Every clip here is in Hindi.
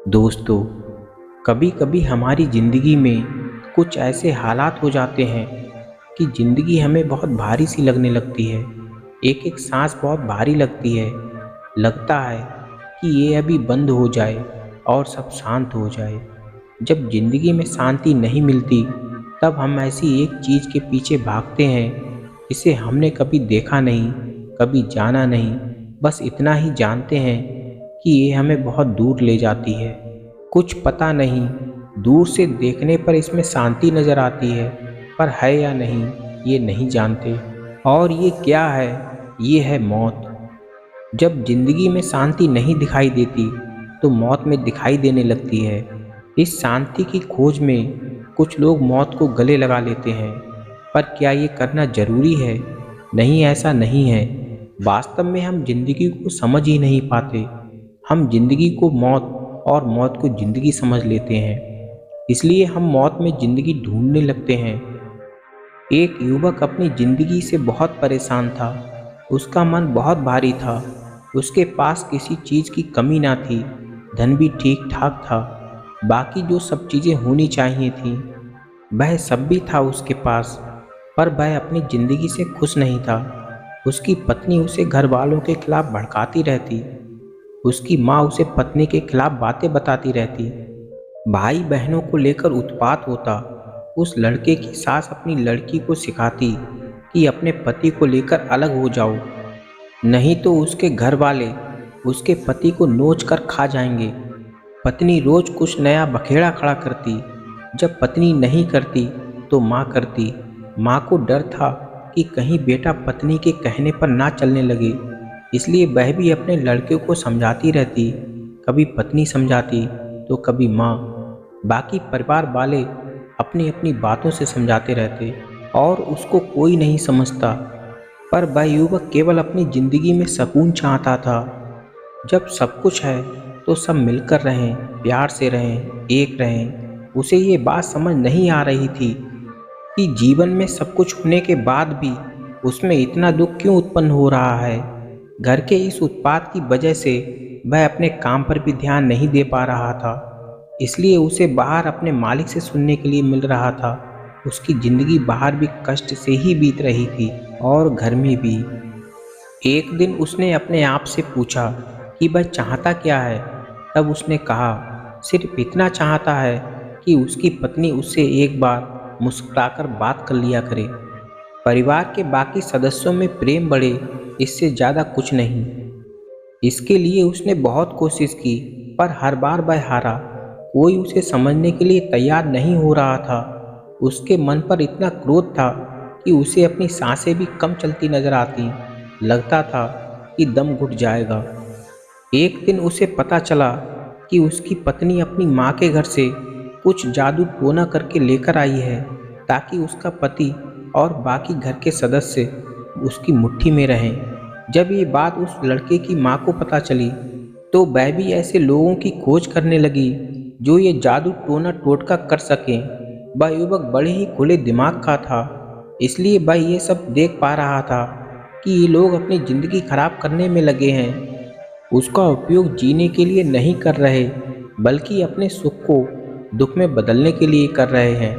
दोस्तों, कभी कभी हमारी ज़िंदगी में कुछ ऐसे हालात हो जाते हैं कि ज़िंदगी हमें बहुत भारी सी लगने लगती है। एक एक सांस बहुत भारी लगती है। लगता है कि ये अभी बंद हो जाए और सब शांत हो जाए। जब ज़िंदगी में शांति नहीं मिलती, तब हम ऐसी एक चीज़ के पीछे भागते हैं जिसे हमने कभी देखा नहीं, कभी जाना नहीं। बस इतना ही जानते हैं कि ये हमें बहुत दूर ले जाती है। कुछ पता नहीं, दूर से देखने पर इसमें शांति नज़र आती है, पर है या नहीं ये नहीं जानते। और ये क्या है? ये है मौत। जब जिंदगी में शांति नहीं दिखाई देती, तो मौत में दिखाई देने लगती है। इस शांति की खोज में कुछ लोग मौत को गले लगा लेते हैं, पर क्या ये करना जरूरी है? नहीं, ऐसा नहीं है। वास्तव में हम जिंदगी को समझ ही नहीं पाते। हम जिंदगी को मौत और मौत को जिंदगी समझ लेते हैं। इसलिए हम मौत में जिंदगी ढूंढने लगते हैं। एक युवक अपनी जिंदगी से बहुत परेशान था। उसका मन बहुत भारी था। उसके पास किसी चीज़ की कमी ना थी। धन भी ठीक ठाक था। बाकी जो सब चीज़ें होनी चाहिए थी, वह सब भी था उसके पास। पर वह अपनी ज़िंदगी से खुश नहीं था। उसकी पत्नी उसे घर वालों के खिलाफ भड़काती रहती। उसकी माँ उसे पत्नी के खिलाफ बातें बताती रहती। भाई बहनों को लेकर उत्पात होता। उस लड़के की सास अपनी लड़की को सिखाती कि अपने पति को लेकर अलग हो जाओ, नहीं तो उसके घर वाले उसके पति को नोच कर खा जाएंगे। पत्नी रोज कुछ नया बखेड़ा खड़ा करती। जब पत्नी नहीं करती तो माँ करती। माँ को डर था कि कहीं बेटा पत्नी के कहने पर ना चलने लगे, इसलिए वह भी अपने लड़के को समझाती रहती। कभी पत्नी समझाती तो कभी माँ। बाकी परिवार वाले अपनी अपनी बातों से समझाते रहते और उसको कोई नहीं समझता। पर वह युवक केवल अपनी ज़िंदगी में सुकून चाहता था। जब सब कुछ है तो सब मिलकर रहें, प्यार से रहें, एक रहें। उसे ये बात समझ नहीं आ रही थी कि जीवन में सब कुछ होने के बाद भी उसमें इतना दुख क्यों उत्पन्न हो रहा है। घर के इस उत्पात की वजह से वह अपने काम पर भी ध्यान नहीं दे पा रहा था। इसलिए उसे बाहर अपने मालिक से सुनने के लिए मिल रहा था। उसकी ज़िंदगी बाहर भी कष्ट से ही बीत रही थी और घर में भी। एक दिन उसने अपने आप से पूछा कि वह चाहता क्या है। तब उसने कहा, सिर्फ इतना चाहता है कि उसकी पत्नी उससे एक बार मुस्कुराकर बात कर लिया करे। परिवार के बाकी सदस्यों में प्रेम बढ़े, इससे ज़्यादा कुछ नहीं। इसके लिए उसने बहुत कोशिश की, पर हर बार वह हारा। कोई उसे समझने के लिए तैयार नहीं हो रहा था। उसके मन पर इतना क्रोध था कि उसे अपनी सांसें भी कम चलती नजर आती। लगता था कि दम घुट जाएगा। एक दिन उसे पता चला कि उसकी पत्नी अपनी माँ के घर से कुछ जादू टोना करके लेकर आई है, ताकि उसका पति और बाकी घर के सदस्य उसकी मुट्ठी में रहें। जब ये बात उस लड़के की माँ को पता चली, तो वह भी ऐसे लोगों की खोज करने लगी जो ये जादू टोना टोटका कर सकें। वह युवक बड़े ही खुले दिमाग का था, इसलिए वह ये सब देख पा रहा था कि ये लोग अपनी ज़िंदगी खराब करने में लगे हैं। उसका उपयोग जीने के लिए नहीं कर रहे, बल्कि अपने सुख को दुख में बदलने के लिए कर रहे हैं।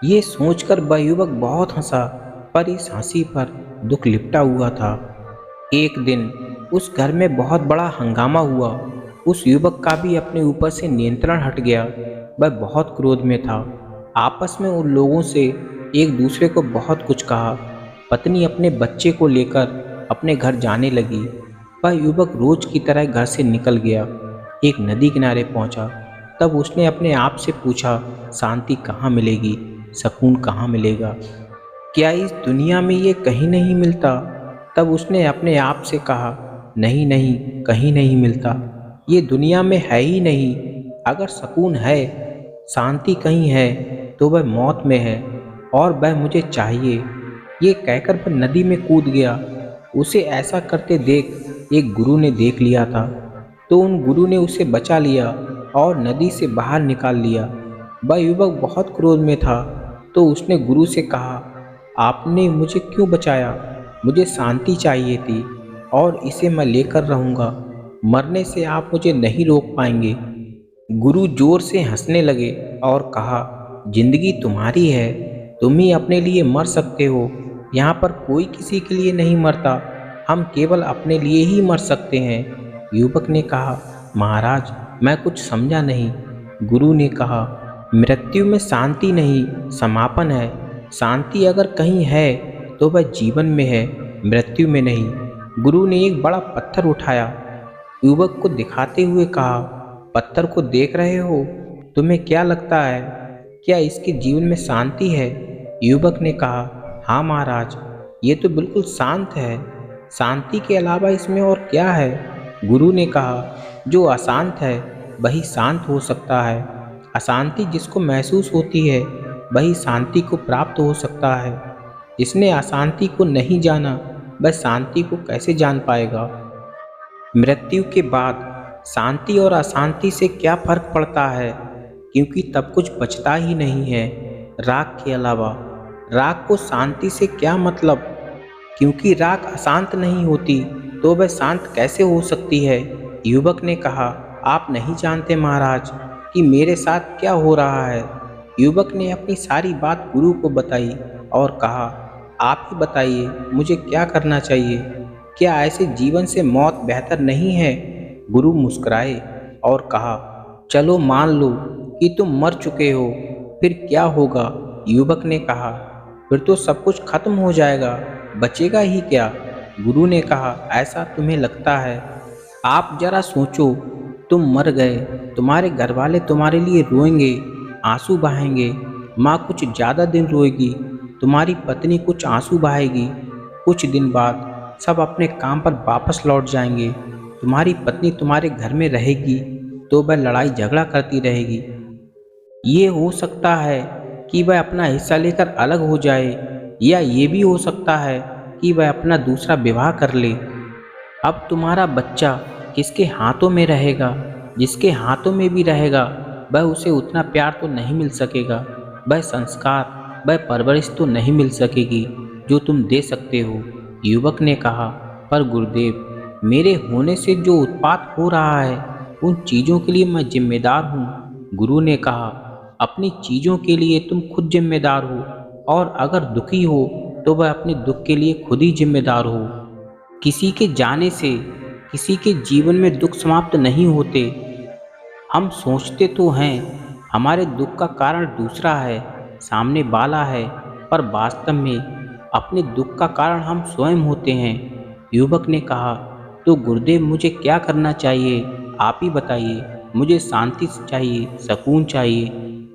ये सोचकर वह युवक बहुत हंसा, पर इस हंसी पर दुख लिपटा हुआ था। एक दिन उस घर में बहुत बड़ा हंगामा हुआ। उस युवक का भी अपने ऊपर से नियंत्रण हट गया। वह बहुत क्रोध में था। आपस में उन लोगों से एक दूसरे को बहुत कुछ कहा। पत्नी अपने बच्चे को लेकर अपने घर जाने लगी। वह युवक रोज की तरह घर से निकल गया। एक नदी किनारे पहुंचा। तब उसने अपने आप से पूछा, शांति कहाँ मिलेगी, सुकून कहाँ मिलेगा? क्या इस दुनिया में ये कहीं नहीं मिलता? तब उसने अपने आप से कहा, नहीं नहीं, कहीं नहीं मिलता। ये दुनिया में है ही नहीं। अगर सुकून है, शांति कहीं है, तो वह मौत में है, और वह मुझे चाहिए। ये कहकर वह नदी में कूद गया। उसे ऐसा करते देख एक गुरु ने देख लिया था, तो उन गुरु ने उसे बचा लिया और नदी से बाहर निकाल लिया। वह युवक बहुत क्रोध में था, तो उसने गुरु से कहा, आपने मुझे क्यों बचाया? मुझे शांति चाहिए थी और इसे मैं लेकर रहूँगा। मरने से आप मुझे नहीं रोक पाएंगे। गुरु जोर से हंसने लगे और कहा, जिंदगी तुम्हारी है, तुम ही अपने लिए मर सकते हो। यहाँ पर कोई किसी के लिए नहीं मरता, हम केवल अपने लिए ही मर सकते हैं। युवक ने कहा, महाराज मैं कुछ समझा नहीं। गुरु ने कहा, मृत्यु में शांति नहीं, समापन है। शांति अगर कहीं है तो वह जीवन में है, मृत्यु में नहीं। गुरु ने एक बड़ा पत्थर उठाया, युवक को दिखाते हुए कहा, पत्थर को देख रहे हो, तुम्हें क्या लगता है, क्या इसके जीवन में शांति है? युवक ने कहा, हाँ महाराज, ये तो बिल्कुल शांत है। शांति के अलावा इसमें और क्या है? गुरु ने कहा, जो अशांत है वही शांत हो सकता है। अशांति जिसको महसूस होती है वही शांति को प्राप्त हो सकता है। जिसने अशांति को नहीं जाना वह शांति को कैसे जान पाएगा? मृत्यु के बाद शांति और अशांति से क्या फर्क पड़ता है? क्योंकि तब कुछ बचता ही नहीं है राग के अलावा। राग को शांति से क्या मतलब? क्योंकि राग अशांत नहीं होती तो वह शांत कैसे हो सकती है? युवक ने कहा, आप नहीं जानते महाराज कि मेरे साथ क्या हो रहा है। युवक ने अपनी सारी बात गुरु को बताई और कहा, आप ही बताइए मुझे क्या करना चाहिए। क्या ऐसे जीवन से मौत बेहतर नहीं है? गुरु मुस्कुराए और कहा, चलो मान लो कि तुम मर चुके हो, फिर क्या होगा? युवक ने कहा, फिर तो सब कुछ खत्म हो जाएगा, बचेगा ही क्या? गुरु ने कहा, ऐसा तुम्हें लगता है? आप जरा सोचो, तुम मर गए, तुम्हारे घर वाले तुम्हारे लिए रोएंगे, आंसू बहाएंगे। माँ कुछ ज़्यादा दिन रोएगी, तुम्हारी पत्नी कुछ आंसू बहाएगी। कुछ दिन बाद सब अपने काम पर वापस लौट जाएंगे। तुम्हारी पत्नी तुम्हारे घर में रहेगी तो वह लड़ाई झगड़ा करती रहेगी। ये हो सकता है कि वह अपना हिस्सा लेकर अलग हो जाए, या ये भी हो सकता है कि वह अपना दूसरा विवाह कर ले। अब तुम्हारा बच्चा किसके हाथों में रहेगा? जिसके हाथों में भी रहेगा वह उसे उतना प्यार तो नहीं मिल सकेगा, वह संस्कार, वह परवरिश तो नहीं मिल सकेगी जो तुम दे सकते हो। युवक ने कहा, पर गुरुदेव, मेरे होने से जो उत्पात हो रहा है उन चीज़ों के लिए मैं जिम्मेदार हूँ। गुरु ने कहा, अपनी चीज़ों के लिए तुम खुद जिम्मेदार हो, और अगर दुखी हो तो वह अपने दुख के लिए खुद ही जिम्मेदार हो। किसी के जाने से किसी के जीवन में दुख समाप्त नहीं होते। हम सोचते तो हैं हमारे दुख का कारण दूसरा है, सामने वाला है, पर वास्तव में अपने दुख का कारण हम स्वयं होते हैं। युवक ने कहा, तो गुरुदेव मुझे क्या करना चाहिए, आप ही बताइए। मुझे शांति चाहिए, सुकून चाहिए।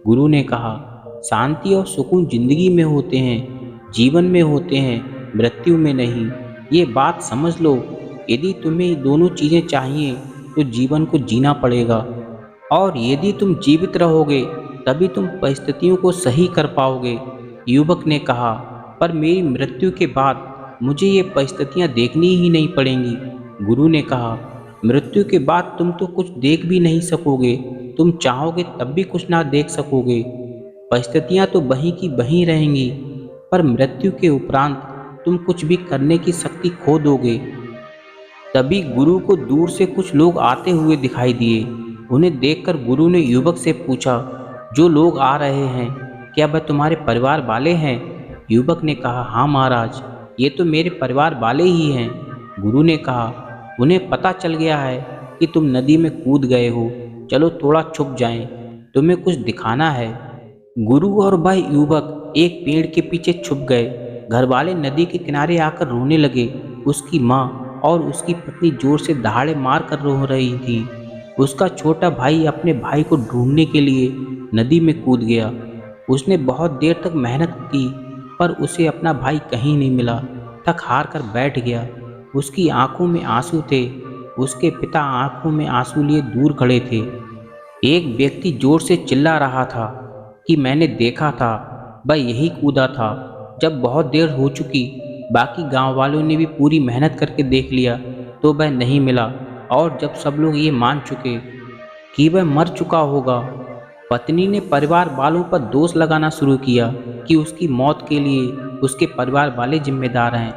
गुरु ने कहा, शांति और सुकून जिंदगी में होते हैं, जीवन में होते हैं, मृत्यु में नहीं। ये बात समझ लो। यदि तुम्हें दोनों चीज़ें चाहिए तो जीवन को जीना पड़ेगा, और यदि तुम जीवित रहोगे तभी तुम परिस्थितियों को सही कर पाओगे। युवक ने कहा, पर मेरी मृत्यु के बाद मुझे ये परिस्थितियाँ देखनी ही नहीं पड़ेंगी। गुरु ने कहा, मृत्यु के बाद तुम तो कुछ देख भी नहीं सकोगे, तुम चाहोगे तब भी कुछ ना देख सकोगे। परिस्थितियाँ तो वहीं की वहीं रहेंगी, पर मृत्यु के उपरांत तुम कुछ भी करने की शक्ति खो दोगे। तभी गुरु को दूर से कुछ लोग आते हुए दिखाई दिए। उन्हें देखकर गुरु ने युवक से पूछा, जो लोग आ रहे हैं क्या वह तुम्हारे परिवार वाले हैं? युवक ने कहा, हाँ महाराज, ये तो मेरे परिवार वाले ही हैं। गुरु ने कहा, उन्हें पता चल गया है कि तुम नदी में कूद गए हो, चलो थोड़ा छुप जाएं, तुम्हें कुछ दिखाना है। गुरु और वह युवक एक पेड़ के पीछे छुप गए। घरवाले नदी के किनारे आकर रोने लगे। उसकी माँ और उसकी पत्नी जोर से दहाड़े मार कर रो रही थी। उसका छोटा भाई अपने भाई को ढूंढने के लिए नदी में कूद गया। उसने बहुत देर तक मेहनत की, पर उसे अपना भाई कहीं नहीं मिला। थक हार कर बैठ गया। उसकी आंखों में आंसू थे। उसके पिता आंखों में आंसू लिए दूर खड़े थे। एक व्यक्ति जोर से चिल्ला रहा था कि मैंने देखा था, वह यही कूदा था। जब बहुत देर हो चुकी, बाकी गांव वालों ने भी पूरी मेहनत करके देख लिया तो वह नहीं मिला, और जब सब लोग ये मान चुके कि वह मर चुका होगा, पत्नी ने परिवार वालों पर दोष लगाना शुरू किया कि उसकी मौत के लिए उसके परिवार वाले जिम्मेदार हैं।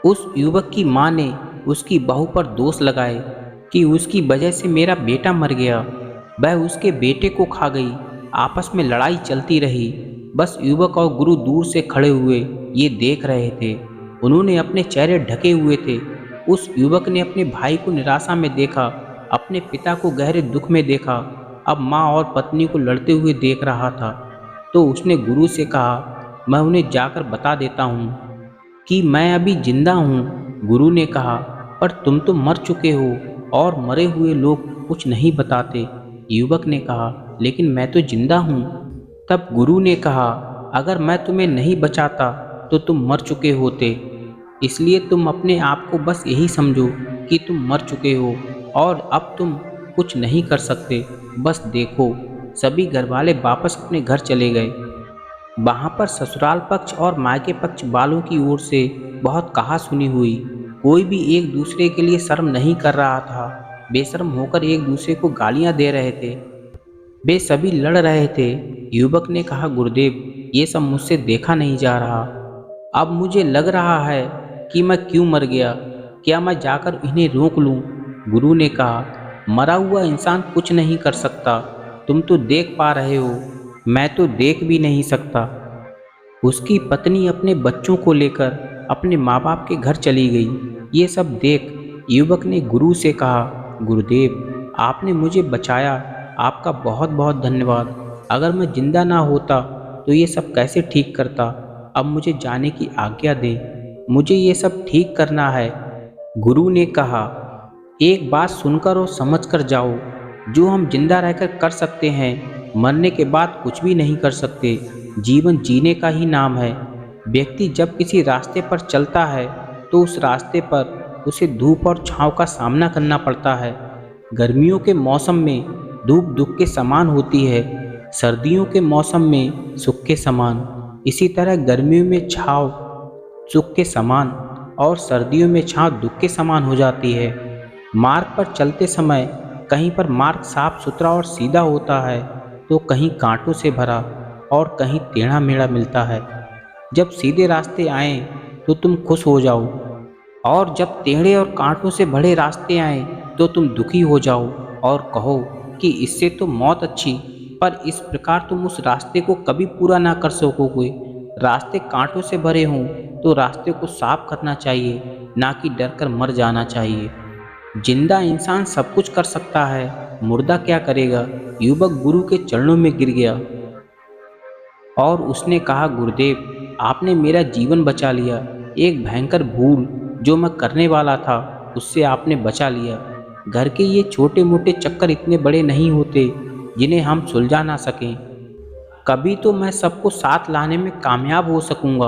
उस युवक की मां ने उसकी बहू पर दोष लगाए कि उसकी वजह से मेरा बेटा मर गया। वह उसके बेटे को खा गई। आपस में लड़ाई चलती रही। बस युवक और गुरु दूर से खड़े हुए ये देख रहे थे। उन्होंने अपने चेहरे ढके हुए थे। उस युवक ने अपने भाई को निराशा में देखा, अपने पिता को गहरे दुख में देखा, अब माँ और पत्नी को लड़ते हुए देख रहा था। तो उसने गुरु से कहा, मैं उन्हें जाकर बता देता हूँ कि मैं अभी जिंदा हूँ। गुरु ने कहा, पर तुम तो मर चुके हो और मरे हुए लोग कुछ नहीं बताते। युवक ने कहा, लेकिन मैं तो जिंदा हूँ। तब गुरु ने कहा, अगर मैं तुम्हें नहीं बचाता तो तुम मर चुके होते। इसलिए तुम अपने आप को बस यही समझो कि तुम मर चुके हो और अब तुम कुछ नहीं कर सकते। बस देखो। सभी घरवाले वापस अपने घर चले गए। वहाँ पर ससुराल पक्ष और मायके पक्ष वालों की ओर से बहुत कहा सुनी हुई। कोई भी एक दूसरे के लिए शर्म नहीं कर रहा था। बेशर्म होकर एक दूसरे को गालियाँ दे रहे थे। वे सभी लड़ रहे थे। युवक ने कहा, गुरुदेव, ये सब मुझसे देखा नहीं जा रहा। अब मुझे लग रहा है कि मैं क्यों मर गया। क्या मैं जाकर इन्हें रोक लूं? गुरु ने कहा, मरा हुआ इंसान कुछ नहीं कर सकता। तुम तो देख पा रहे हो, मैं तो देख भी नहीं सकता। उसकी पत्नी अपने बच्चों को लेकर अपने माँ बाप के घर चली गई। ये सब देख युवक ने गुरु से कहा, गुरुदेव, आपने मुझे बचाया। आपका बहुत बहुत धन्यवाद। अगर मैं जिंदा ना होता तो ये सब कैसे ठीक करता। अब मुझे जाने की आज्ञा दें। मुझे ये सब ठीक करना है। गुरु ने कहा, एक बात सुनकर और समझकर जाओ। जो हम जिंदा रहकर कर सकते हैं, मरने के बाद कुछ भी नहीं कर सकते। जीवन जीने का ही नाम है। व्यक्ति जब किसी रास्ते पर चलता है तो उस रास्ते पर उसे धूप और छांव का सामना करना पड़ता है। गर्मियों के मौसम में धूप दुख के समान होती है, सर्दियों के मौसम में सुख के समान। इसी तरह गर्मियों में छांव सुख के समान और सर्दियों में छांव दुख के समान हो जाती है। मार्ग पर चलते समय कहीं पर मार्ग साफ सुथरा और सीधा होता है तो कहीं कांटों से भरा और कहीं टेढ़ा मेढ़ा मिलता है। जब सीधे रास्ते आएँ तो तुम खुश हो जाओ और जब टेढ़े और कांटों से भरे रास्ते आएँ तो तुम दुखी हो जाओ और कहो कि इससे तो मौत अच्छी। पर इस प्रकार तुम उस रास्ते को कभी पूरा ना कर सकोगे। रास्ते कांटों से भरे हों तो रास्ते को साफ करना चाहिए, ना कि डर कर मर जाना चाहिए। जिंदा इंसान सब कुछ कर सकता है, मुर्दा क्या करेगा। युवक गुरु के चरणों में गिर गया और उसने कहा, गुरुदेव, आपने मेरा जीवन बचा लिया। एक भयंकर भूल जो मैं करने वाला था उससे आपने बचा लिया। घर के ये छोटे मोटे चक्कर इतने बड़े नहीं होते जिन्हें हम सुलझा ना सकें। कभी तो मैं सबको साथ लाने में कामयाब हो सकूंगा।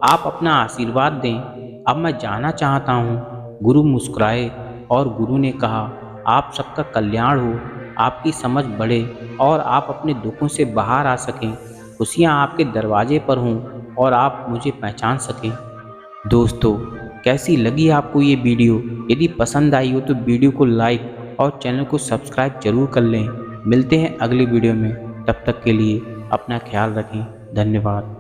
आप अपना आशीर्वाद दें। अब मैं जाना चाहता हूँ। गुरु मुस्कुराए और गुरु ने कहा, आप सबका कल्याण हो, आपकी समझ बढ़े और आप अपने दुखों से बाहर आ सकें। खुशियाँ आपके दरवाजे पर हों और आप मुझे पहचान सकें। दोस्तों, कैसी लगी आपको ये वीडियो? यदि पसंद आई हो तो वीडियो को लाइक और चैनल को सब्सक्राइब जरूर कर लें। मिलते हैं अगली वीडियो में। तब तक के लिए अपना ख्याल रखें। धन्यवाद।